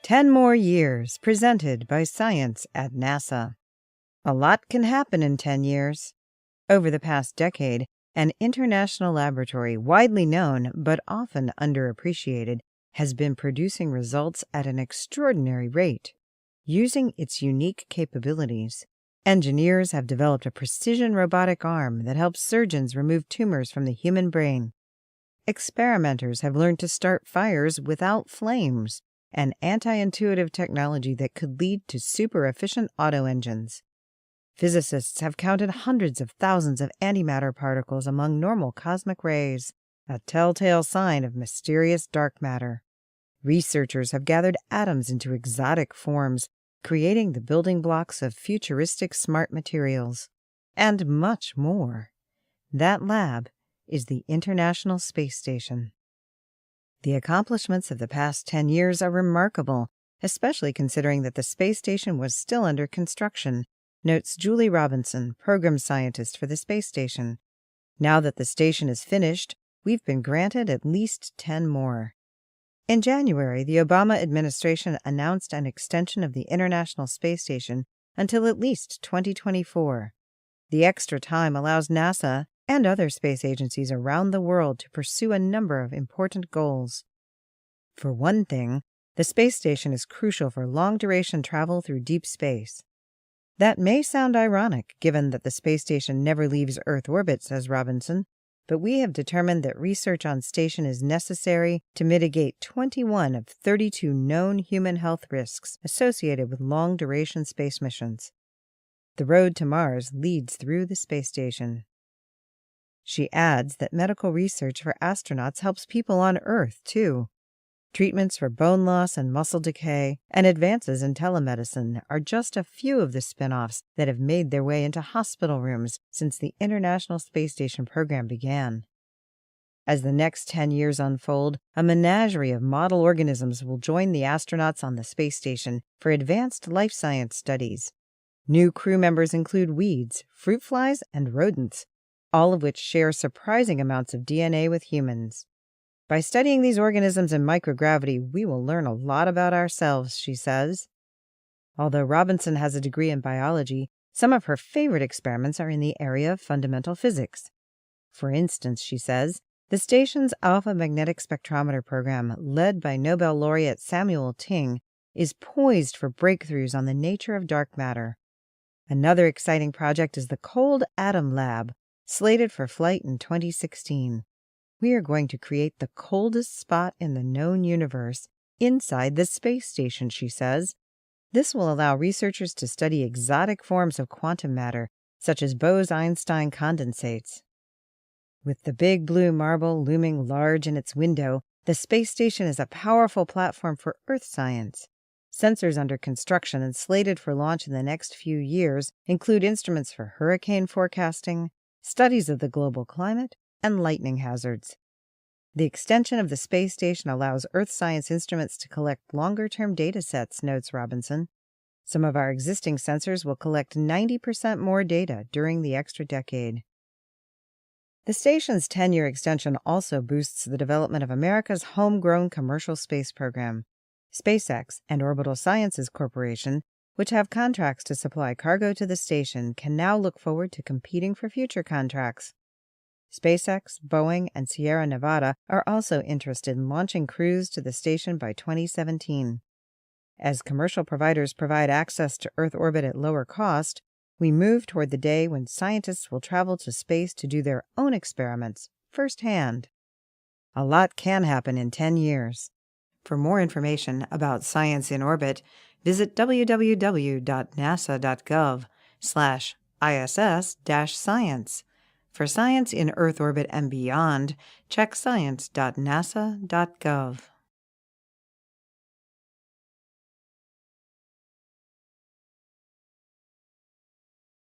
10 more years, presented by Science at NASA. A lot can happen in 10 years. Over the past decade, an international laboratory widely known but often underappreciated has been producing results at an extraordinary rate. Using its unique capabilities, engineers have developed a precision robotic arm that helps surgeons remove tumors from the human brain. Experimenters have learned to start fires without flames, an anti-intuitive technology that could lead to super-efficient auto engines. Physicists have counted hundreds of thousands of antimatter particles among normal cosmic rays, a telltale sign of mysterious dark matter. Researchers have gathered atoms into exotic forms, creating the building blocks of futuristic smart materials. And much more. That lab is the International Space Station. The accomplishments of the past 10 years are remarkable, especially considering that the space station was still under construction, notes Julie Robinson, program scientist for the space station. Now that the station is finished, we've been granted at least 10 more. In January, the Obama administration announced an extension of the International Space Station until at least 2024. The extra time allows NASA and other space agencies around the world to pursue a number of important goals. For one thing, the space station is crucial for long-duration travel through deep space. That may sound ironic, given that the space station never leaves Earth orbit, says Robinson, but we have determined that research on station is necessary to mitigate 21 of 32 known human health risks associated with long-duration space missions. The road to Mars leads through the space station. She adds that medical research for astronauts helps people on Earth, too. Treatments for bone loss and muscle decay and advances in telemedicine are just a few of the spin-offs that have made their way into hospital rooms since the International Space Station program began. As the next 10 years unfold, a menagerie of model organisms will join the astronauts on the space station for advanced life science studies. New crew members include weeds, fruit flies, and rodents, all of which share surprising amounts of DNA with humans. By studying these organisms in microgravity, we will learn a lot about ourselves, she says. Although Robinson has a degree in biology, some of her favorite experiments are in the area of fundamental physics. For instance, she says, the station's alpha magnetic spectrometer program, led by Nobel laureate Samuel Ting, is poised for breakthroughs on the nature of dark matter. Another exciting project is the Cold Atom Lab, slated for flight in 2016. We are going to create the coldest spot in the known universe inside the space station, she says. This will allow researchers to study exotic forms of quantum matter, such as Bose-Einstein condensates. With the big blue marble looming large in its window, the space station is a powerful platform for Earth science. Sensors under construction and slated for launch in the next few years include instruments for hurricane forecasting, studies of the global climate, and lightning hazards. The extension of the space station allows Earth science instruments to collect longer-term data sets, notes Robinson. Some of our existing sensors will collect 90% more data during the extra decade. The station's 10-year extension also boosts the development of America's homegrown commercial space program. SpaceX and Orbital Sciences Corporation, which have contracts to supply cargo to the station, can now look forward to competing for future contracts. SpaceX, Boeing, and Sierra Nevada are also interested in launching crews to the station by 2017. As commercial providers provide access to Earth orbit at lower cost, we move toward the day when scientists will travel to space to do their own experiments firsthand. A lot can happen in 10 years. For more information about science in orbit, visit www.nasa.gov/ISS-science. For science in Earth orbit and beyond, check science.nasa.gov.